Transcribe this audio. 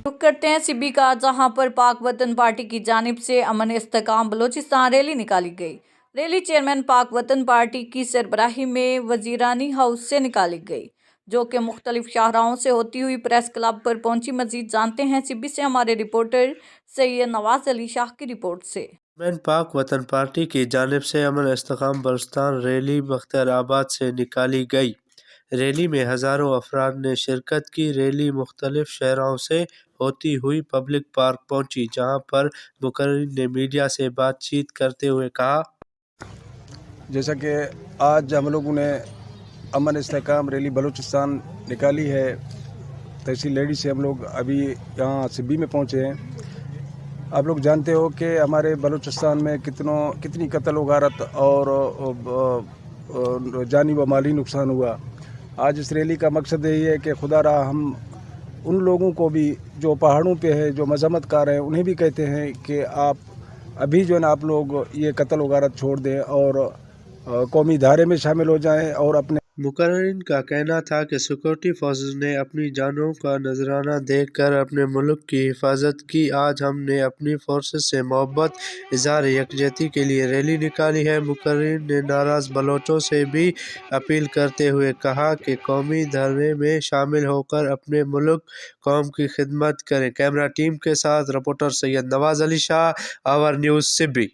रुख करते हैं सिब्बी का, जहां पर पाक वतन पार्टी की जानिब से अमन इस्तेकाम बलोचिस्तान रैली निकाली गई। रैली चेयरमैन पाक वतन पार्टी की सरबराही में वजीरानी हाउस से निकाली गई, जो कि मुख्तलिफ शाहराहों से होती हुई प्रेस क्लब पर पहुंची। मजीद जानते हैं सिब्बी से हमारे रिपोर्टर सैयद नवाज अली शाह की रिपोर्ट से। चेयरमैन पाक वतन पार्टी की जानिब से अमन इस्तेकाम बलूचिस्तान रैली बख्तियाराबाद से निकाली गई। रैली में हज़ारों अफराद ने शिरकत की। रैली मुख्तलिफ शहरों से होती हुई पब्लिक पार्क पहुंची, जहां पर मुकर्रिर ने मीडिया से बातचीत करते हुए कहा, जैसा कि आज हम लोगों ने अमन इस्तेकाम रैली बलूचिस्तान निकाली है, तहसील लेडी से हम लोग अभी यहाँ सिब्बी में पहुँचे हैं। आप लोग जानते हो कि हमारे बलूचिस्तान में कितनी कत्ल व गारत और जानी व माली नुकसान हुआ। आज इस रैली का मकसद यही है कि खुदा रहा हम उन लोगों को भी जो पहाड़ों पे है, जो मजम्मतकार हैं, उन्हें भी कहते हैं कि आप अभी जो है ना आप लोग ये कत्ल व गारत छोड़ दें और कौमी धारे में शामिल हो जाएं और अपने। मुकर्रिर का कहना था कि सिक्योरिटी फोर्सेस ने अपनी जानों का नजराना देकर अपने मुल्क की हिफाजत की। आज हमने अपनी फोर्सेस से मोहब्बत इज़हार यकजहती के लिए रैली निकाली है। मुकर्रिर ने नाराज़ बलोचों से भी अपील करते हुए कहा कि कौमी धारे में शामिल होकर अपने मुल्क कौम की खिदमत करें। कैमरा टीम के साथ reporter Syed Nawaz Ali Shah, our news Sibi.